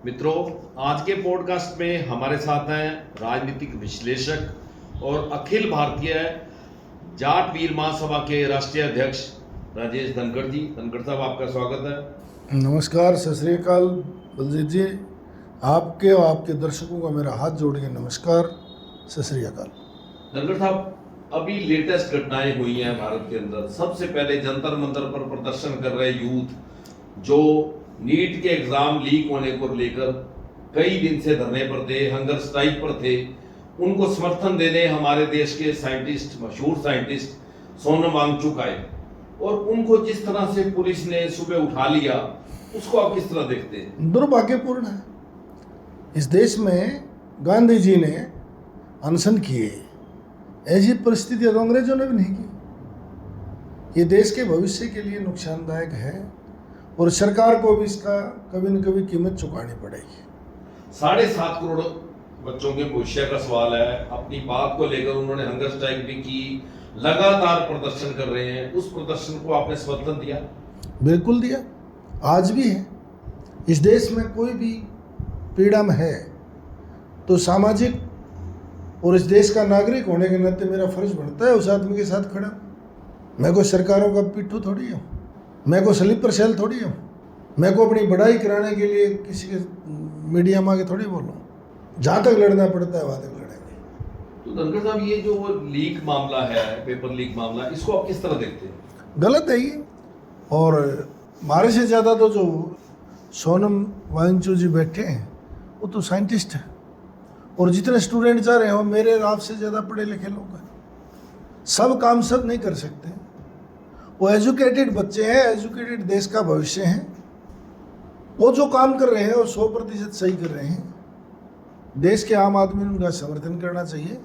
मित्रों, आज के पॉडकास्ट में हमारे साथ हैं राजनीतिक विश्लेषक और अखिल भारतीय जाट वीर महासभा के राष्ट्रीय अध्यक्ष राजेश धनखड़ जी। धनखड़ साहब, आपका स्वागत है। नमस्कार, सत श्री अकाल बलजीत जी। आपके और आपके दर्शकों का मेरा हाथ जोड़ के नमस्कार, सत श्री अकाल। धनखड़ साहब, अभी लेटेस्ट घटनाएं हुई हैं भारत के अंदर। सबसे पहले जंतर मंतर पर प्रदर्शन कर रहे यूथ जो नीट के एग्जाम लीक होने को लेकर कई दिन से धरने पर थे, हंगर स्ट्राइक पर थे, उनको समर्थन देने हमारे देश के साइंटिस्ट, मशहूर साइंटिस्ट सोनम वांगचुक आए और उनको जिस तरह से पुलिस ने सुबह उठा लिया, उसको आप किस तरह देखते हैं? दुर्भाग्यपूर्ण है। इस देश में गांधी जी ने अनशन किए, ऐसी परिस्थितियां तो अंग्रेजों ने भी नहीं की। ये देश के भविष्य के लिए नुकसानदायक है और सरकार को भी इसका कभी न कभी कीमत चुकानी पड़ेगी। 7.5 करोड़ बच्चों के भविष्य का सवाल है। अपनी बात को लेकर उन्होंने हंगर स्ट्राइक भी की, लगातार प्रदर्शन कर रहे हैं। उस प्रदर्शन को आपने समर्थन दिया? बिल्कुल दिया, आज भी है। इस देश में कोई भी पीड़ा में है तो सामाजिक और इस देश का नागरिक होने के नाते मेरा फर्ज बनता है उस आदमी के साथ खड़ा। मैं कोई सरकारों का पिट्ठू थोड़ी हूँ, मैं को स्लीपर सेल थोड़ी हूँ, मैं को अपनी बढ़ाई कराने के लिए किसी के मीडिया में आके थोड़ी बोलूँ। जहाँ तक लड़ना पड़ता है वहाँ तक लड़ेंगे। तो धनखड़ साहब, ये जो लीक मामला है, पेपर लीक मामला, इसको आप किस तरह देखते हैं? गलत है ये। और हमारे से ज़्यादा तो जो सोनम वांगचुक जी बैठे हैं वो तो साइंटिस्ट हैं, और जितने स्टूडेंट जा रहे हो मेरे और आपसे ज़्यादा पढ़े लिखे लोग हैं। सब काम सब नहीं कर सकते। वो एजुकेटेड बच्चे हैं, एजुकेटेड देश का भविष्य हैं। वो जो काम कर रहे हैं वो 100% सही कर रहे हैं। देश के आम आदमी ने उनका समर्थन करना चाहिए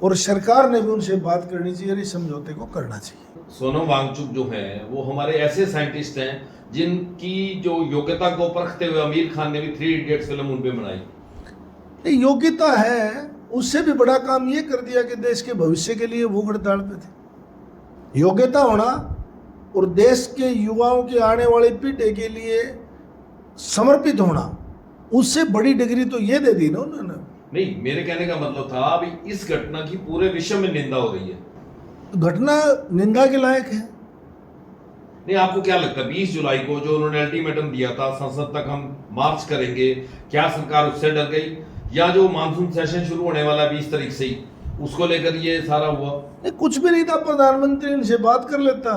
और सरकार ने भी उनसे बात करनी चाहिए और इस समझौते को करना चाहिए। सोनम वांगचुक जो हैं वो हमारे ऐसे साइंटिस्ट हैं जिनकी जो योग्यता को परखते हुए आमिर खान ने भी 3 इडियट्स फिल्म उन पे बनाई। योग्यता है, उससे भी बड़ा काम ये कर दिया कि देश के भविष्य के लिए भूख हड़ताल पे थे। योग्यता होना और देश के युवाओं के आने वाली पीढ़ी के लिए समर्पित होना, उससे बड़ी डिग्री तो ये दे दी ना उन्होंने। नहीं, मेरे कहने का मतलब था अभी इस घटना की पूरे विश्व में निंदा हो रही है। घटना निंदा के लायक है। नहीं, आपको क्या लगता है 20 जुलाई को जो उन्होंने अल्टीमेटम दिया था, संसद तक हम मार्च करेंगे, क्या सरकार उससे डर गई? या जो मानसून सेशन शुरू होने वाला 20 तारीख से ही, उसको लेकर ये सारा हुआ? नहीं, कुछ भी नहीं था। प्रधानमंत्री इनसे बात कर लेता,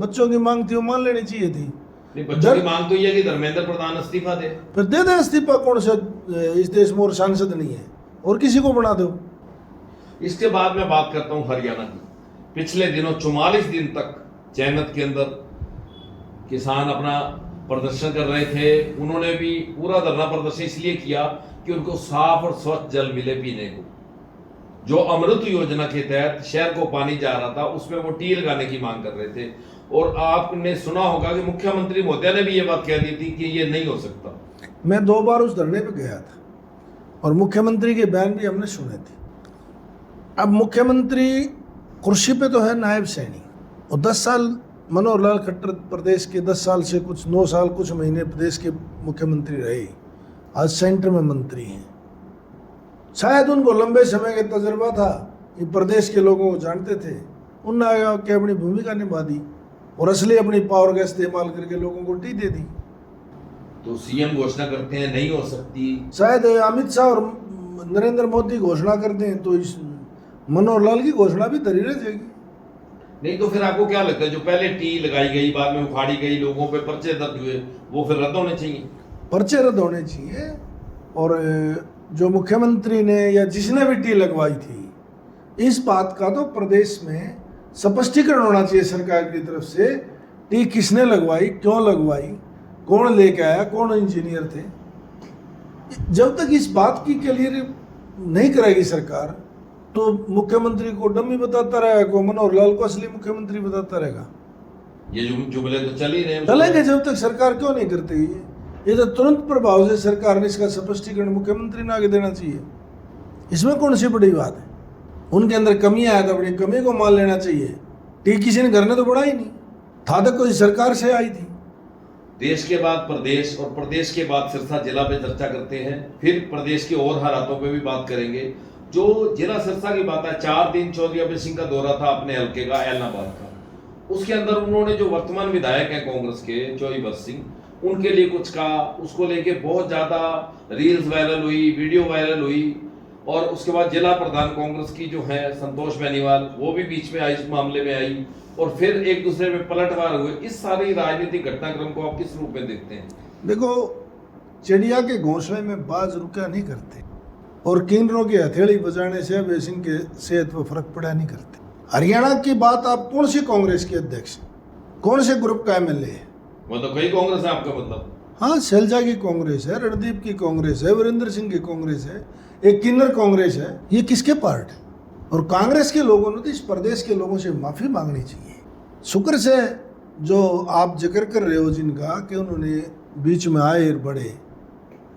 बच्चों की मांग थी वो मान लेनी चाहिए थी। नहीं, बच्चों की मांग तो ये है कि धर्मेंद्र प्रधान इस्तीफा दे। फिर दे दे इस्तीफा। कौन सा इस देश में और सांसद नहीं है, और किसी को बना दो। इसके बाद मैं बात करता हूं हरियाणा की। पिछले दिनों 44 दिन तक चैनत के अंदर किसान अपना प्रदर्शन कर रहे थे। उन्होंने भी पूरा धरना प्रदर्शन इसलिए किया कि उनको साफ और स्वच्छ जल मिले पीने को। जो अमृत योजना के तहत शहर को पानी जा रहा था, उसमें वो टी लगाने की मांग कर रहे थे। और आपने सुना होगा कि मुख्यमंत्री महोदय ने भी ये बात कह दी थी कि ये नहीं हो सकता। मैं 2 बार उस धरने पे गया था और मुख्यमंत्री के बयान भी हमने सुने थे। अब मुख्यमंत्री कुर्सी पे तो है नायब सैनी, और 10 साल मनोहर लाल खट्टर प्रदेश के 10 साल से कुछ 9 साल कुछ महीने प्रदेश के मुख्यमंत्री रहे, आज सेंटर में मंत्री हैं। शायद उनको लंबे समय का तजुर्बा था, ये प्रदेश के लोगों को जानते थे। उन्होंने अपनी भूमिका निभा दी और असली अपनी पावर का इस्तेमाल करके लोगों को टी दे दी। तो सीएम घोषणा करते हैं नहीं हो सकती, शायद अमित शाह और नरेंद्र मोदी घोषणा कर दें तो इस मनोहर लाल की घोषणा भी धरी रह जाएगी। नहीं तो फिर आपको क्या लगता है जो पहले टी लगाई गई, बाद में उखाड़ी गई, लोगों पे पर्चे दर्ज हुए, वो फिर रद्द होने चाहिए? पर्चे रद्द होने चाहिए। और जो मुख्यमंत्री ने या जिसने भी टी लगवाई थी, इस बात का तो प्रदेश में स्पष्टीकरण होना चाहिए सरकार की तरफ से। टी किसने लगवाई, क्यों लगवाई, कौन लेके आया, कौन इंजीनियर थे। जब तक इस बात की क्लियर नहीं करेगी सरकार, तो मुख्यमंत्री को डमी बताता रहेगा, को मनोहर लाल को असली मुख्यमंत्री बताता रहेगा। ये जुमले तो चल ही रहे हैं। चलेंगे जब तक सरकार क्यों नहीं करती। ये तो तुरंत प्रभाव से सरकार ने इसका स्पष्टीकरण मुख्यमंत्री ने आगे देना चाहिए। इसमें कौन सी बड़ी बात है? उनके अंदर कमियां है तो अपनी कमी को मान लेना चाहिए। टी किसी ने घर ने तो बढ़ा ही नहीं था, तो कोई सरकार से आई थी। देश के बाद प्रदेश और प्रदेश के बाद सिरसा जिला पे चर्चा करते हैं, फिर प्रदेश के और हालातों पे भी बात करेंगे। जो जिला सिरसा की बात है, 4 दिन चौधरी अभय सिंह का दौरा था अपने हल्के का, ऐलनाबाद का। उसके अंदर उन्होंने जो वर्तमान विधायक हैं कांग्रेस के चौधरी भरत सिंह, उनके लिए कुछ कहा। उसको लेके बहुत ज्यादा रील्स वायरल हुई, वीडियो वायरल हुई। और उसके बाद जिला प्रधान कांग्रेस की जो है संतोष बेनीवाल, वो भी बीच में आई, इस मामले में आई, और फिर एक दूसरे में पलटवार हुए। इस सारी राजनीतिक घटनाक्रम को आप किस रूप में देखते हैं? देखो, चिड़िया के घोंसले में बाज रुका नहीं करते, और किन्नरों की हथेली बजाने से अभय सिंह के सेहत पर फर्क पड़ा नहीं करते। हरियाणा की बात, आप कौन सी कांग्रेस के अध्यक्ष, कौन से ग्रुप का एमएलए है? मतलब कई कांग्रेस है आपका मतलब? हाँ, शैलजा की कांग्रेस है, रणदीप की कांग्रेस है, वीरेंद्र सिंह की कांग्रेस है, एक किन्नर कांग्रेस है। ये किसके पार्ट है? और कांग्रेस के लोगों ने तो इस प्रदेश के लोगों से माफी मांगनी चाहिए। शुक्र से जो आप जिक्र कर रहे हो जिनका, कि उन्होंने बीच में आए बड़े,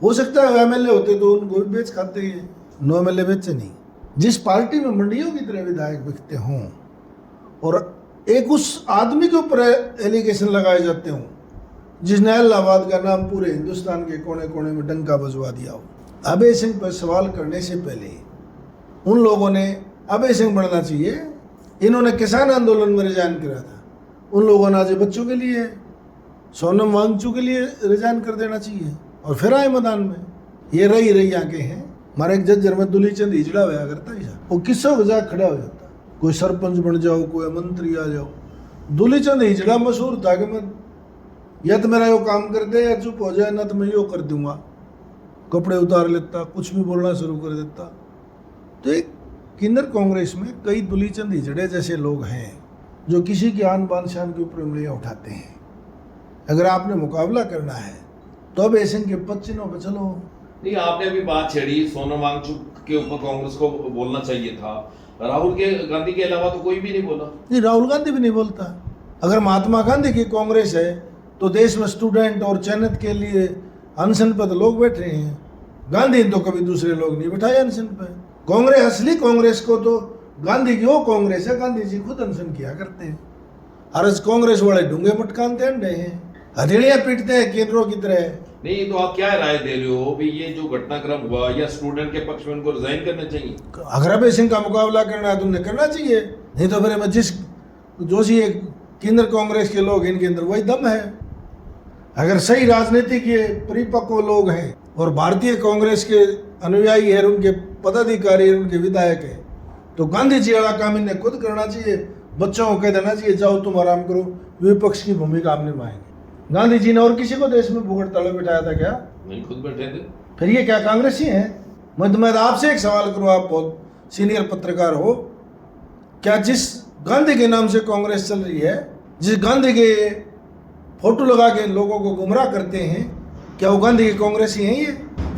हो सकता है एमएलए होते तो उनको भी बेच खाते हैं, नो एमएलए बेचे नहीं। जिस पार्टी में मंडियों की तरह विधायक बिकते हों और एक उस आदमी के ऊपर एलिगेशन लगाए जाते हों जिसने इलाहाबाद का नाम पूरे हिंदुस्तान के कोने कोने में डंका बजवा दिया हो। अभय सिंह पर सवाल करने से पहले उन लोगों ने अभय सिंह बनना चाहिए। इन्होंने किसान आंदोलन में रिजाइन करा था, उन लोगों ने आज बच्चों के लिए, सोनम वांगचू के लिए रिजाइन कर देना चाहिए और फिर आए मैदान में। ये रही आके हैं। हमारे एक जज्जर में दुलीचंद हिजड़ा हुआ करता है, वो किस्सों के जाग खड़ा हो जाता, कोई सरपंच बन जाओ, कोई मंत्री आ जाओ। दुलीचंद हिजड़ा मशहूर था कि मैं या तो मेरा यो काम कर दे या चुप हो जाए, ना तो मैं यो कर दूंगा। कपड़े उतार लेता, कुछ भी बोलना शुरू कर देता। तो एक किन्नर कांग्रेस में कई दुलीचंद हिजड़े जैसे लोग हैं जो किसी की आन बान शान के ऊपर उंगलियां उठाते हैं। अगर आपने मुकाबला करना है तो अब ऐसे के पच्चीनों पे चलो। नहीं, आपने अभी बात छेड़ी सोनम वांगचुक के ऊपर कांग्रेस को बोलना चाहिए था। राहुल गांधी के अलावा तो कोई भी नहीं बोला। नहीं, राहुल गांधी भी नहीं बोलता। अगर महात्मा गांधी की कांग्रेस है तो देश में स्टूडेंट और चयनित के लिए अनशन पर तो लोग बैठे हैं। गांधी तो कभी दूसरे लोग नहीं बैठाए अनशन पे। कांग्रेस, असली कांग्रेस को तो गांधी की वो कांग्रेस है, गांधी जी खुद अनशन किया करते हैं। अरज कांग्रेस वाले ढूंगे मटकानते अंडे हैं, हथेलियां पीटते हैं केंद्रों की तरह। नहीं, तो आप क्या राय दे रहे हो भी ये जो घटनाक्रम हुआ, या स्टूडेंट के पक्ष में उनको रिजाइन करना चाहिए? अगर अभय सिंह का मुकाबला करना है तो उन्हें करना चाहिए, नहीं तो फिर जिस जो सी केंद्र कांग्रेस के लोग, इनके अंदर वही दम है। अगर सही राजनीति के परिपक्व लोग हैं और भारतीय कांग्रेस के अनुयायी है, उनके पदाधिकारी है, उनके विधायक है, तो गांधी जी वाला काम इन्हें खुद करना चाहिए। बच्चों को कह देना चाहिए जाओ तुम आराम करो, विपक्ष की भूमिका आप निभाएंगे। गांधी जी ने और किसी को देश में भूख हड़ताल में बिठाया था क्या? नहीं, खुद बैठे थे। फिर ये क्या कांग्रेस ही है? मैं आपसे एक सवाल करूं, आप बहुत सीनियर पत्रकार हो, क्या जिस गांधी के नाम से कांग्रेस चल रही है, जिस गांधी के फोटो लगा के लोगों को गुमराह करते हैं, क्या वो गांधी की कांग्रेस ही है? ये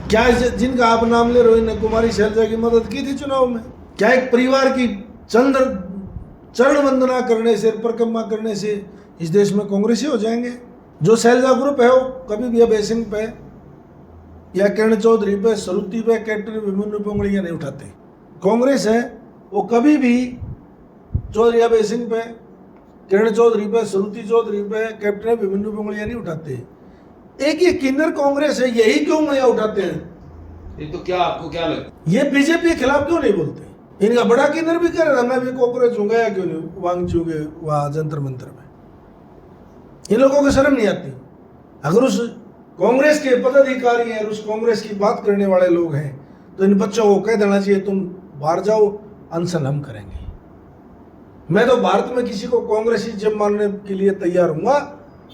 क्या जिनका आप नाम ले रहे हो, इन्हें कुमारी शैलजा की मदद की थी चुनाव में? क्या एक परिवार की चरण वंदना करने से, परिक्रमा करने से इस देश में कांग्रेस ही हो जाएंगे? जो शैलजा ग्रुप है वो कभी भी अभय सिंह पे या किरण चौधरी पे, सरुति पे, कैप्टन अभिमन्यु पे उंगलियां नहीं उठाते। कांग्रेस है वो कभी भी चौधरी अभय सिंह पे, किरण चौधरी पे, सरुति चौधरी पे, कैप्टन अभिमन्यु पे उंगलियां नहीं उठाते। एक ये किन्नर कांग्रेस है, यही क्यों उंगलियां उठाते हैं? ये तो क्या आपको क्या लगता है, ये बीजेपी के खिलाफ क्यों नहीं बोलते? इनका बड़ा किन्नर भी कह रहा था मैं भी कांग्रेस हूँ, गया क्यों नहीं वांगचू के वहाँ जंतर मंतर में? इन लोगों को शर्म नहीं आती? अगर उस कांग्रेस के पदाधिकारी हैं, उस कांग्रेस की बात करने वाले लोग हैं, तो इन बच्चों को कह देना चाहिए तुम बाहर जाओ, अनशन हम करेंगे। मैं तो भारत में किसी को कांग्रेसी जब मानने के लिए तैयार हूँगा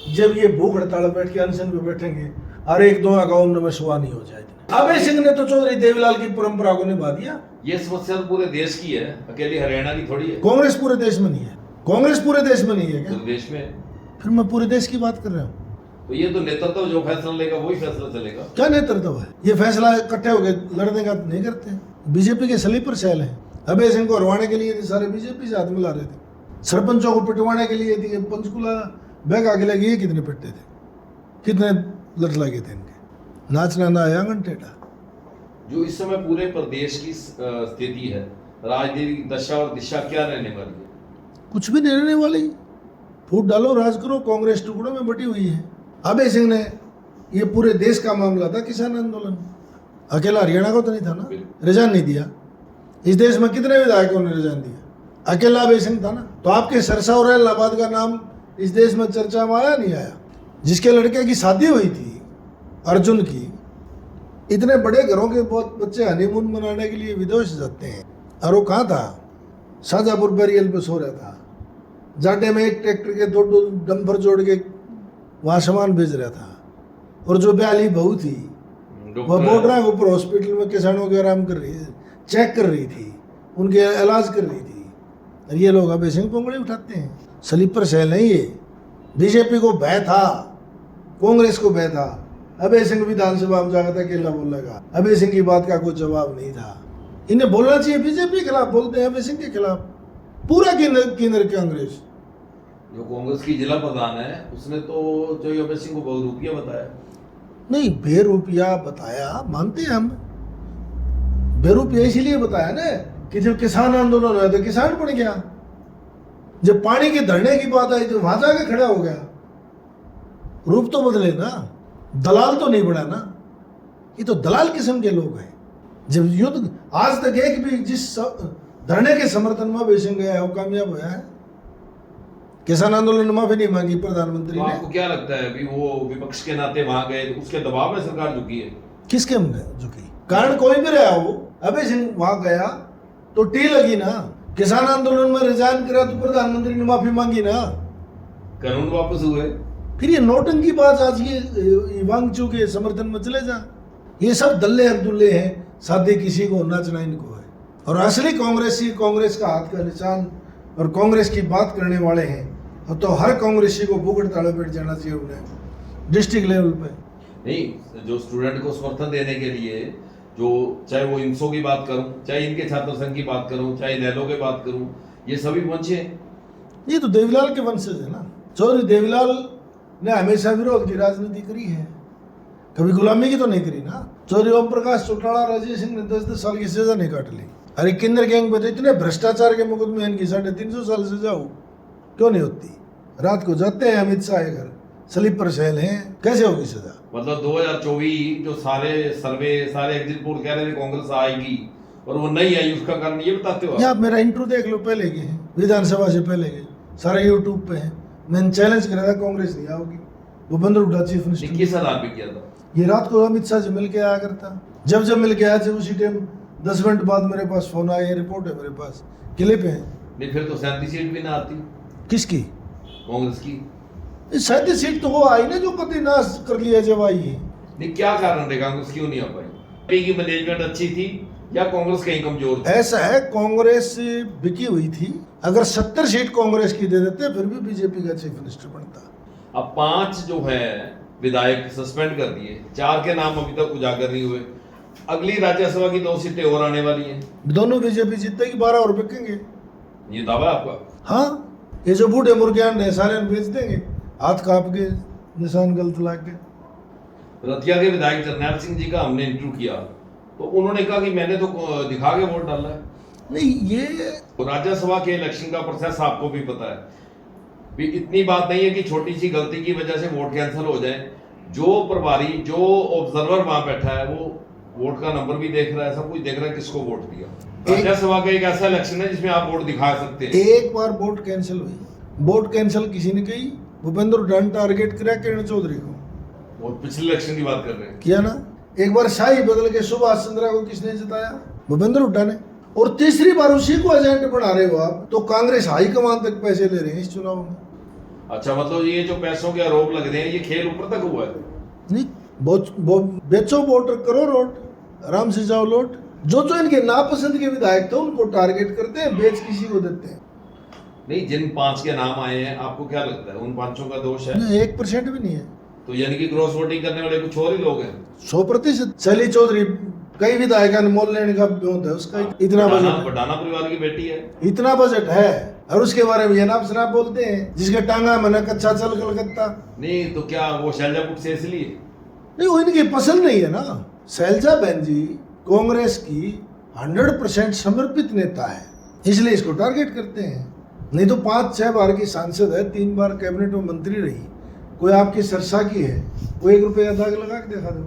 जब ये भूख हड़ताल बैठ के अनशन पे बैठेंगे और एक दो गाँव में सुहा नहीं हो जाए। अभय सिंह ने तो चौधरी देवीलाल की परंपरा को निभा दिया। ये समस्या तो पूरे देश की है, अकेली हरियाणा की थोड़ी है। कांग्रेस पूरे देश में नहीं है। कांग्रेस पूरे देश में नहीं है क्या? पूरे देश में। फिर मैं पूरे देश की बात कर रहा हूँ। तो ये तो नेतृत्व जो फैसला लेगा वही फैसला चलेगा। क्या नेतृत्व है? ये फैसला इकट्ठे होकर लड़ने का नहीं करते। बीजेपी के स्लीपर सेल हैं। अभय सिंह को हरवाने के लिए सारे बीजेपी से हाथ मिला रहे थे। सरपंचों को पिटवाने के लिए पंचकुला बैग आगे लगे, ये कितने पिटते थे, कितने लट लगे थे इनके। नाचना ना आया आंगन टेढ़ा। जो इस समय पूरे प्रदेश की स्थिति है, राजनीतिक दशा और दिशा क्या रहने वाली है? कुछ भी नहीं रहने वाली। फूट डालो, राज करो। कांग्रेस टुकड़ों में बटी हुई है। अभय सिंह ने, ये पूरे देश का मामला था किसान आंदोलन, अकेला हरियाणा को तो नहीं था ना, रिजाइन नहीं दिया। इस देश में कितने विधायकों ने रिजाइन दिया? अकेला अभय सिंह था ना। तो आपके सिरसा और इलाहाबाद का नाम इस देश में चर्चा में आया नहीं आया? जिसके लड़के की शादी हुई थी अर्जुन की, इतने बड़े घरों के बहुत बच्चे हनीमून मनाने के लिए विदेश जाते हैं, और वो कहाँ था? शाहजहाँपुर बैरियल पे सो रहा था, जाटे में एक ट्रैक्टर के दो डंपर जोड़ के वहाँ सामान भेज रहा था। और जो ब्याली बहू थी वह बॉर्डर के ऊपर हॉस्पिटल में किसानों के आराम कर रही, चेक कर रही थी, उनके इलाज कर रही थी। और ये लोग अभय सिंह पोंगड़ी उठाते हैं। स्लीपर सेल नहीं ये, बीजेपी को भय था, कांग्रेस को भय था। अभय सिंह विधानसभा में जाकर अकेला बोलेगा, अभय सिंह की बात का कोई जवाब नहीं था। इन्हें बोलना चाहिए बीजेपी के खिलाफ, बोलते हैं अभय सिंह के खिलाफ। पूरा केंद्र कांग्रेस। जो कांग्रेस की जिला प्रधान है उसने तो जो अभय सिंह को बहुत रुपया बताया। नहीं, बेरुपया बताया मानते हैं हम, बेरुपया इसीलिए बताया ना कि जब किसान आंदोलन हुआ तो किसान बन गया, जब पानी के धरने की बात आई तो वहां जाके खड़ा हो गया। रूप तो बदले ना, दलाल तो नहीं बना ना। ये तो दलाल किस्म के लोग हैं। जब युद्ध आज तक एक भी जिस धरने के समर्थन में अभय सिंह गया है वो कामयाब हुआ है? किसान आंदोलन में माफी नहीं मांगी प्रधानमंत्री तो ने। आपको क्या लगता है भी वो विपक्ष के नाते वहां गए, उसके दबाव में सरकार झुकी है? किसके में झुकी? कारण कोई भी रहा हो, अभय सिंह वहां गया तो टी लगी ना। किसान आंदोलन में रिजाइन करा तो प्रधानमंत्री ने माफी मांगी ना, कानून वापस हुए। फिर ये नोटंकी बात आज ये वांगचू के समर्थन में चले जा। ये सब दल्ले अब्दुल्ले हैं, सादे किसी को नचना इनको है। और असली कांग्रेसी कांग्रेस का हाथ का निशान और कांग्रेस की बात करने वाले हैं, तो हर कांग्रेसी को भूख हड़ताल बैठ जाना चाहिए उन्हें डिस्ट्रिक्ट लेवल पे। नहीं, जो स्टूडेंट को समर्थन देने के लिए, जो चाहे वो इंसो की बात करूं, चाहे इनके छात्र संघ की बात करूं, चाहे नैलो की बात करूं, ये सभी पहुंचे। ये तो देवीलाल के वंशज है ना। चौधरी देवीलाल ने हमेशा विरोध की राजनीति करी है, कभी गुलामी की तो नहीं करी ना। चौधरी ओम प्रकाश चौटाला, राजेश सिंह ने 10-10 साल की सजा नहीं काट ली। अरे किन्नर गैंग पे तो इतने भ्रष्टाचार के मुकदमे इनकी 350 साल सजा हो क्यों नहीं होती? रात को जाते हैं अमित शाह घर, स्लीपर सेल हैं, कैसे होगी सजा? मतलब 2024 जो सारे सर्वे, सारे एग्जिट पोल कह रहे थे कांग्रेस आएगी और वो नहीं आई, उसका कारण ये बताते हो? आप मेरा इंट्रो देख लो, पहले के हैं, विधानसभा से पहले के सारे यूट्यूब पे हैं। मैंने चैलेंज करा था कांग्रेस नहीं आओगी। भूपेंद्र हुड्डा चीफ मिनिस्टर, किस आधार पे किया था? ये रात को अमित शाह से मिल के आया करता। जब जब मिल के आया थे उसी टाइम 10 मिनट बाद मेरे पास फोन आया, ये रिपोर्ट है मेरे पास, क्लिप है। नहीं, फिर तो 37 सीट भी ना आती किसकी? कांग्रेस की। 37 सीट तो वो आई ना जो कति नाश कर लिया जब आई है। नहीं, क्या कारण थे कांग्रेस क्यों नहीं आ पाई? पार्टी की मैनेजमेंट अच्छी थी या कांग्रेस कहीं कमजोर थी? ऐसा है, कांग्रेस बिकी हुई थी। अगर 70 सीट कांग्रेस की दे देते फिर भी बीजेपी का चीफ मिनिस्टर बनता। अब 5 जो है विधायक सस्पेंड कर दिए, 4 के नाम अभी तक उजागर नहीं हुए। अगली राज्यसभा की 2 सीटें और आने वाली हैं। दोनों बीजेपी जीतेगी, 12 और बिकेंगे। ये दावा है आपका? हाँ, ये जो बूढ़े मुर्गियान है सारे बेच देंगे, हाथ काप के, निशान गलत ला के। रतिया के विधायक जरनैल सिंह जी का हमने इंटरव्यू किया तो उन्होंने कहा कि मैंने तो दिखा के वोट डाला है। नहीं, ये राज्यसभा के इलेक्शन का प्रोसेस आपको भी पता है भी, इतनी बात नहीं है कि छोटी सी गलती की वजह से वोट कैंसिल हो जाए। जो प्रभारी, जो ऑब्जर्वर वहां बैठा है, वो वोट का नंबर भी देख रहा है, सब कुछ देख रहा है किसको वोट दिया। राज्यसभा का एक ऐसा इलेक्शन है जिसमें आप वोट दिखा सकते हैं। एक बार वोट कैंसिल हुई, वोट कैंसिल किसी ने कही, भूपेंद्र हुड्डा ने टारगेट किया किरण चौधरी को। वो पिछले इलेक्शन की बात कर रहे हैं, किया ना। एक बार शाही बदल के सुभाष चंद्रा को किसने जिताया? भूपेंद्र हुड्डा ने। और तीसरी बार उसी को एजेंट बना रहे हो आप, तो कांग्रेस हाईकमान तक पैसे ले रहे हैं इस चुनाव में। अच्छा, मतलब ये जो पैसों के आरोप लग रहे हैं, ये खेल ऊपर तक हुआ है? नहीं, बेचो वोट, करो रोट, आराम से जाओ लोट। जो जो इनके नापसंद के विधायक थे उनको टारगेट करते हैं, बेच किसी को देते हैं। नहीं, जिन 5 के नाम आए हैं, आपको क्या लगता है उन 5 का दोष है? 1% भी नहीं है। तो यानी कि क्रॉस वोटिंग करने वाले कुछ और ही लोग हैं। 100%। शैली चौधरी कई विधायक मोल लेने का होता है, उसका इतना बजट, बढ़ाना परिवार की बेटी है, इतना बजट है, और उसके बारे में ये नाम शराब बोलते हैं, जिसके टांगा मन कच्चा चल कलकत्ता। नहीं तो क्या वो शैलजापुर से इसलिए? नहीं, वो इनकी पसंद नहीं है ना। शैलजा बहन जी कांग्रेस की 100% समर्पित नेता है, इसलिए इसको टारगेट करते हैं। नहीं तो 5-6 बार की सांसद है, 3 बार कैबिनेट में मंत्री रही, कोई आपकी सरसा की है, वो 1 रुपया दाग लगा के दिखा दो।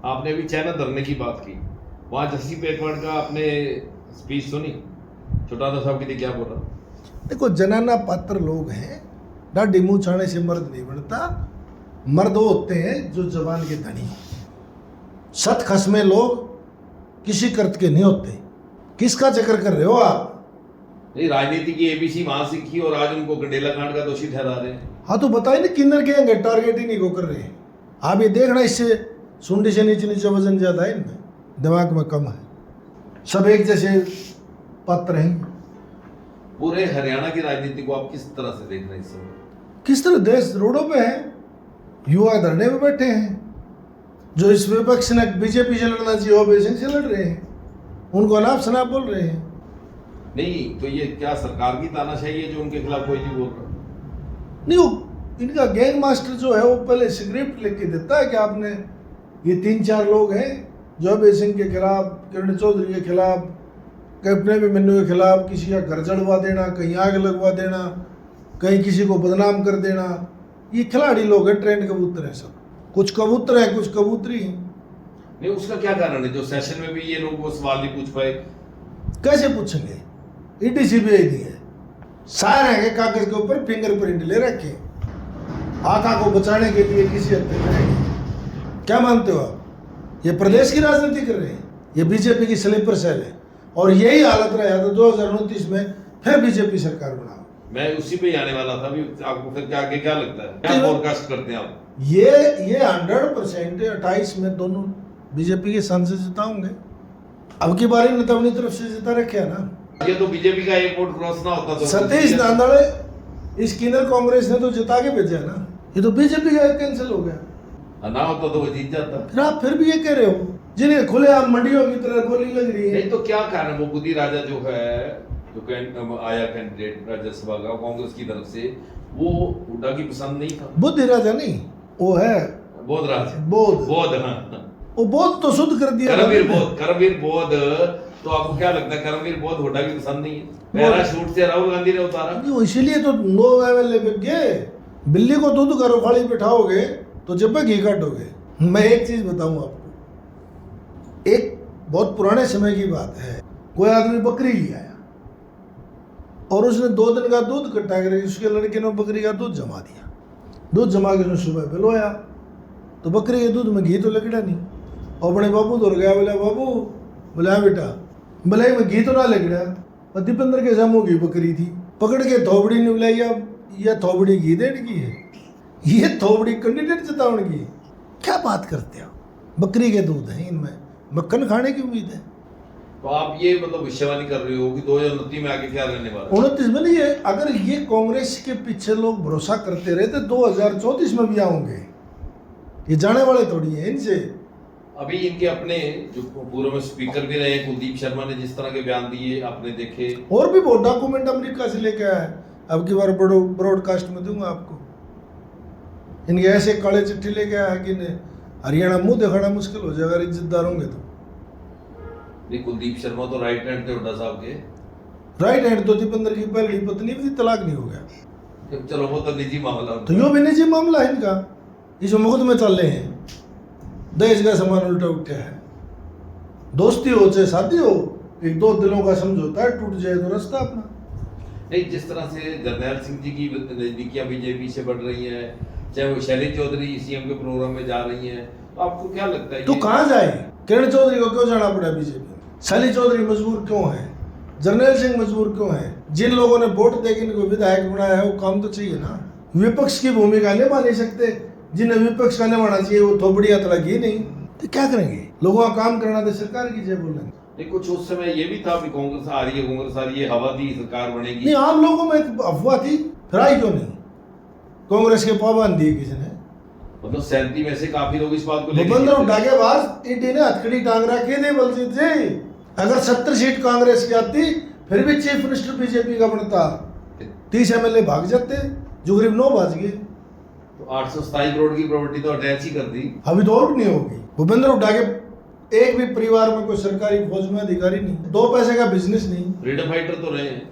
आपने अभी चाइना धरने की बात की, वहां जस्सी पेटवाड़ का आपने स्पीच सुनी, छोटादा साहब की थी, क्या बोला? देखो, जनाना पात्र लोग हैं, डाढ़ी मुंह छाने से मर्द नहीं बनता। मर्द वो होते हैं जो जबान के धनी, सत खसमे लोग किसी कर्त के नहीं होते। किसका जिक्र कर रहे हो आप? नहीं, राजनीति की एबीसी वहां सीखी और आज उनको गंडेला कांड का दोषी ठहरा रहे हैं। हाँ तो बताइए ना, किन्नर के टारगेट ही नहीं को कर रहे हैं। आप ये देखना, इससे सुंडी से नीचे नीचे वजन ज्यादा है, इनमें दिमाग में कम है, सब एक जैसे पात्र हैं। पूरे हरियाणा की राजनीति को आप किस तरह से देख रहे हैं इस समय? किस तरह देश रोडों पे है, युवा धरने में बैठे हैं, जो इस विपक्ष ने बीजेपी से लड़ना चाहिए वो बेसिंग से लड़ रहे हैं, उनको अनाप शनाप बोल रहे हैं। नहीं तो ये क्या सरकार की तानाशाही है जो उनके खिलाफ कोई नहीं बोल रहा? नहीं, वो इनका गैंग मास्टर जो है वो पहले स्क्रिप्ट लिख के देता है कि आपने ये 3-4 लोग हैं जो अभय सिंह के खिलाफ, किरण चौधरी के खिलाफ, कैप्टन अभिमन्यु के खिलाफ किसी का घर जड़वा देना, कहीं आग लगवा देना, कहीं किसी को बदनाम कर देना। ये खिलाड़ी लोग हैं, ट्रेंड कबूतर हैं सब, कुछ कबूतर हैं कुछ कबूतरी हैं। नहीं, उसका क्या कारण है जो सेशन में भी ये लोग वो सवाल नहीं पूछ पाए? कैसे पूछेंगे? ईडी सीबीआई दी है, सारे हैं कि कागज के ऊपर फिंगरप्रिंट ले रखे, आका को बचाने के लिए किसी हद तक करेंगे। क्या मानते हो आप? ये प्रदेश की राजनीति कर रहे हैं, ये बीजेपी की स्लीपर सेल है, और यही हालत रहा तो 2029 में फिर बीजेपी सरकार बनाओ। मैं उसी पे ही आने वाला था। अभी आपको फिर क्या आगे क्या लगता है, क्या फोरकास्ट करते हैं आप? ये 100% 28 में दोनों बीजेपी के सांसद जिताओगे। अब की बारी ने तो अपनी तरफ से जिता रखे है ना। ये तो बीजेपी का एक वोट क्रॉस ना होता तो सतीश नांदड़े इस किन्नर कांग्रेस ने तो जिता के भेजा है ना, ये तो बीजेपी का कैंसिल हो गया, ना होता तो वो जीत जाता। फिर आप फिर भी ये कह रहे हो जिन्हें खुलेआम मंडियों की तरह गोली लग रही है। नहीं तो क्या कारण, वो बुद्धि राजा जो है, जो आया कैंडिडेट राज्यसभा का कांग्रेस की तरफ से, वो हुड्डा की पसंद नहीं था। बुद्धि राजा नहीं, वो है बोध राज, बोध, हाँ। वो बोध तो शुद्ध कर दिया। करमवीर बोध, तो आपको क्या लगता है करमवीर बोध हुड्डा की पसंद नहीं है? पैराशूट से राहुल गांधी ने उतारा, इसीलिए तो 9 MLA बिक गए। बिल्ली को दूध का रुखाड़ी बिठाओगे तो जब घी काटोगे। मैं एक चीज बताऊं आपको, एक बहुत पुराने समय की बात है, कोई आदमी बकरी ले आया और उसने 2 दिन का दूध इकट्ठा करके उसके लड़के ने बकरी का दूध जमा दिया। दूध जमा के उसने सुबह पिलवाया तो बकरी के दूध में घी तो लगड़ा नहीं, और अपने बाबू तो गया, बोला बाबू, बोला बेटा, बोला में घी तो ना लगड़ा। और दीपेंद्र के समूह की बकरी थी, पकड़ के थोबड़ी ने बुलाई, यह थोबड़ी घी देने की है, ये थोबड़ी कैंडिडेट जिताने की। क्या बात करते हो? बकरी के दूध है, इनमें मक्खन खाने की उम्मीद है। तो आप ये मतलब भविष्यवाणी कर रहे हो कि 2029 में आगे क्या रहने वाला है? 29 में नहीं है, अगर ये कांग्रेस के पीछे लोग भरोसा करते रहे तो 2034 में भी आऊंगे। ये जाने वाले थोड़ी है इनसे। अभी इनके अपने जो पूर्व में स्पीकर भी रहे कुलदीप शर्मा ने जिस तरह के बयान दिए आपने देखे, और भी बहुत डॉक्यूमेंट अमेरिका से लेके आया है, अब की बार ब्रॉडकास्ट में दूंगा आपको। इनके ऐसे काले चिट्ठी लेके आया कि हरियाणा मुंह दिखाना मुश्किल हो जाएगा इज्जतदार होंगे तो। नहीं, कुलदीप शर्मा तो राइट हैंड थे हुड्डा साहब के। राइट हैंड तो दीपेंद्र की पहली पत्नी भी थी, तलाक नहीं हो गया। चलो वो तो निजी मामला, तो यो भी निजी मामला है इनका, इसमें मुकदमे चल रहे हैं। दहेज का सामान उल्टा उठा है, दोस्ती हो चाहे शादी हो, 1-2 दिलों का समझौता है, टूट जाए तो रास्ता अपना। नहीं, जिस तरह से जरनैल सिंह जी की नजदीकियां बीजेपी से बढ़ रही हैं, चाहे वो शैली चौधरी सीएम के प्रोग्राम में जा रही हैं, तो आपको क्या लगता है? तो कहाँ जाए? किरण चौधरी को क्यों जाना पड़ा बीजेपी? शैली चौधरी मजबूर क्यों है? जरनैल सिंह मजबूर क्यों है? जिन लोगों ने वोट देकर इनको विधायक बनाया है वो काम तो चाहिए ना। विपक्ष की भूमिका निभा नहीं सकते, जिन्हें विपक्ष का निभाना चाहिए वो थोबड़िया तलक ही नहीं, तो क्या करेंगे? लोगों का काम करना तो सरकार की जय बोलेंगे। नहीं, कुछ उस समय ये भी था कि कांग्रेस आ रही है, कांग्रेस आ रही है, हवा दी सरकार बनेगी। नहीं, आम लोगों में एक अफवाह थी, फिर आई क्यों नहीं? कांग्रेस के पाबंद दिए किसी ने, मतलब 37 में से काफी लोग इस बात को लेकर भूपेंद्र उठा के बाद ईडी ने हथकड़ी टांग रखी थी, बलजीत जी। अगर 70 सीट कांग्रेस की आती फिर भी चीफ मिनिस्टर बीजेपी का बनता, 30 MLA भाग जाते, जो गरीब 9 भाग गए। तो 827 करोड़ की प्रॉपर्टी तो अटैच ही कर दी। अभी तो और नहीं होगी। भूपेंद्र उठा के एक भी परिवार में कोई सरकारी फौज में अधिकारी नहीं, 2 पैसे का बिजनेस नहीं। फ्रीडम फाइटर तो रहे हैं,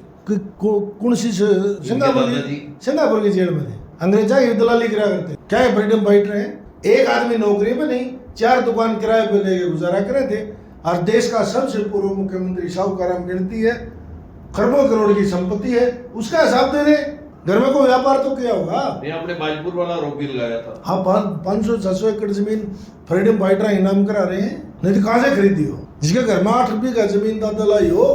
कौन सी सिंगापुर की जेल में थे, अंग्रेजा की दलाली करा करते। क्या है फ्रीडम फाइटर है? एक आदमी नौकरी पे नहीं, 4 दुकान किराए पे लेके गुजारा करे थे। और देश का सबसे पूर्व मुख्यमंत्री साहूकाराम गिनती है, खरबों करोड़ की संपत्ति है, उसका हिसाब दे दे। घर में कोई व्यापार तो किया होगा? ये आपने बाजपुर वाला आरोप भी लगाया था। हाँ, 500-600 एकड़ जमीन फ्रीडम फाइटर इनाम करा रहे हैं। नहीं तो कहाँ से खरीदी हो? जिसके घर में 8 बीघा जमीन दादा लाई हो,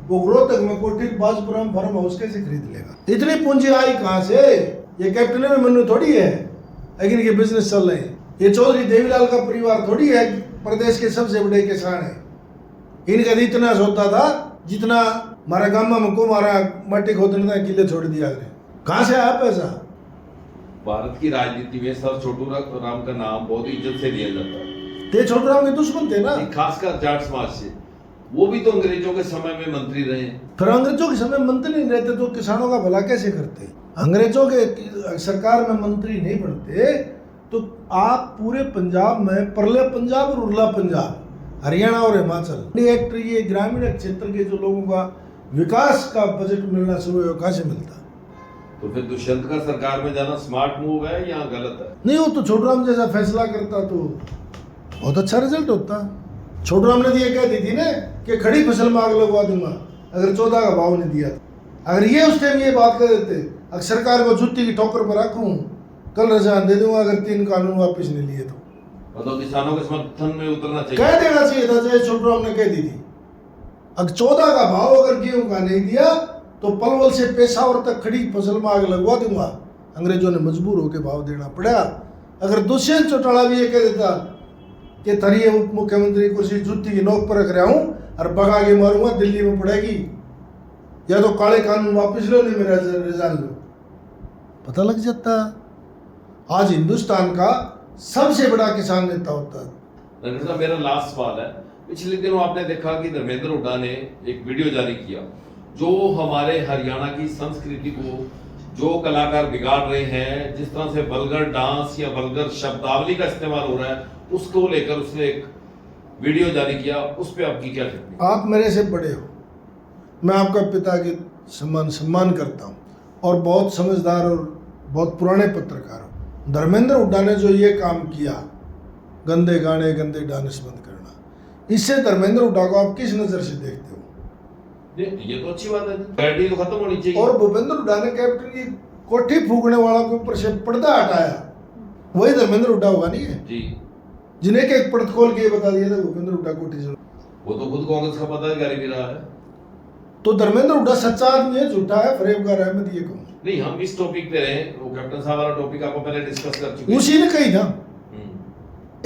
वो रोहतक में कोठी बाजपुरम फार्म हाउस कैसे खरीद लेगा? इतनी पूंजी आई कहाँ से? ये कैप्टन में मनु थोड़ी है, लेकिन ये बिजनेस चल रहे हैं। ये चौधरी देवीलाल का परिवार थोड़ी है, प्रदेश के सबसे बड़े किसान है। इनका इतना सोता था जितना हमारा गामा में को मारा मट्टी खोदने का किले छोड़ दिया गया। कहाँ से आया पैसा? भारत की राजनीति में सर छोटू राम का नाम बहुत इज्जत से लिया जाता है। ते छोटू राम के दुश्मन थे ना, खासकर जाट समाज से। वो भी तो अंग्रेजों के समय में मंत्री रहे। फिर अंग्रेजों के समय मंत्री नहीं रहते तो किसानों का भला कैसे करते? अंग्रेजों के सरकार में मंत्री नहीं बनते तो आप पूरे पंजाब में परले पंजाब और उरला पंजाब, हरियाणा और हिमाचल एक्ट, ये ग्रामीण क्षेत्र के जो लोगों का विकास का बजट मिलना शुरू है, कहाँ से मिलता? तो फिर दुष्यंत का सरकार में जाना स्मार्ट मूव है या गलत है? नहीं, वो तो छोटू राम जैसा फैसला करता तो बहुत अच्छा रिजल्ट होता। छोटू राम ने ये कह दी थी ना कि खड़ी फसल में आग लगवा दूंगा अगर 14 का भाव नहीं दिया। अगर ये उस टाइम ये बात कर देते, अगर सरकार को जुत्ती की ठोकर पर रखूं, कल रजान दे दूंगा अगर 3 कानून वापस नहीं लिए तो। मतलब किसानों के समर्थन में उतरना चाहिए, कह देना चाहिए था, जैसे छोटू राम ने कह दी थी। अगर 14 का भाव अगर गेहूं का नहीं दिया तो पलवल से पेशावर तक खड़ी फसल में आग लगवा दूंगा। अंग्रेजों ने मजबूर होकर भाव देना पड़ा। अगर दुष्यंत चौटाला भी ये कह देता कि थरी उप मुख्यमंत्री कुर्सी जुत्ती की नोक पर रख रहा हूं और भगा के मारूंगा, दिल्ली में पड़ेगी, या तो काले कानून वापस लो नहीं मेरा रिजाइन लो, पता लग जाता। आज हिंदुस्तान का सबसे बड़ा किसान नेता होता है। रंगड़ साहब, मेरा लास्ट सवाल है। पिछले दिनों आपने देखा कि धर्मेंद्र हुड्डा ने एक वीडियो जारी किया जो हमारे हरियाणा की संस्कृति को जो कलाकार बिगाड़ रहे हैं, जिस तरह से वल्गर डांस या वल्गर शब्दावली का इस्तेमाल हो रहा है, उसको लेकर उसने एक वीडियो जारी किया। उस पे आपकी क्या टिप्पणी? आप मेरे से बड़े हो, मैं आपका पिता के सम्मान करता हूँ और बहुत समझदार और बहुत पुराने पत्रकार हो। धर्मेंद्र हुड्डा ने जो ये काम किया, गंदे गाने गंदे डांस बंद करना, इससे धर्मेंद्र हुड्डा को आप किस नजर से देखते हो? ये तो अच्छी बात है, बैटरी तो खत्म होनी चाहिए। और भूपेंद्र हुड्डा ने कैप्टन की कोठी फूकने वाला के ऊपर से पर्दा हटाया, वही धर्मेंद्र हुड्डा होगा नहीं है जी, जिन्हें के एक पर्दा खोल के बता दिया था भूपेंद्र हुड्डा कोठी से। वो तो खुद कांग्रेस का पदाधिकारी भी रहा है। तो धर्मेंद्र हुड्डा सच्चा आदमी है, झूठा है, फरेबकार है, मैं ये कहूँ। नहीं, हम इस टॉपिक पे रहे, वो कैप्टन साहब वाला टॉपिक आपको पहले डिस्कस कर चुके हैं। उसी ने कही था,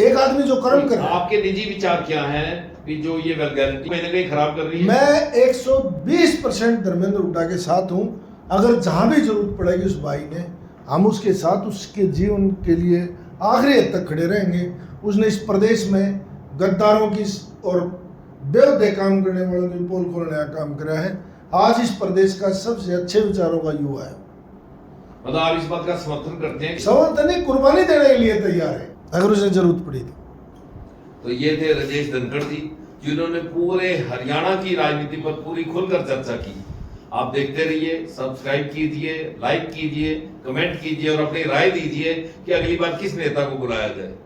एक आदमी जो कर्म कर रहा है। आपके निजी विचार क्या हैं कि जो ये वल्गैरिटी कहीं ना कहीं खराब कर रही है? मैं 120% धर्मेंद्र हुड्डा के साथ हूं। अगर जहां भी जरूरत पड़ेगी उस भाई ने, हम उसके साथ उसके जीवन के लिए आखिरी हद तक खड़े रहेंगे। उसने इस प्रदेश में गद्दारों की और बेवदे काम करने वालों की पोल खोलने का काम करा है। आज इस प्रदेश का सबसे अच्छे विचारों का युवा है। मतलब आप इस बात का समर्थन करते हैं? समर्थन नहीं, कुर्बानी देने के लिए तैयार है अगर उसे जरूरत पड़ी तो ये थे राजेश धनखड़ जी, जिन्होंने पूरे हरियाणा की राजनीति पर पूरी खुलकर चर्चा की। आप देखते रहिए, सब्सक्राइब कीजिए, लाइक कीजिए, कमेंट कीजिए और अपनी राय दीजिए कि अगली बार किस नेता को बुलाया जाए।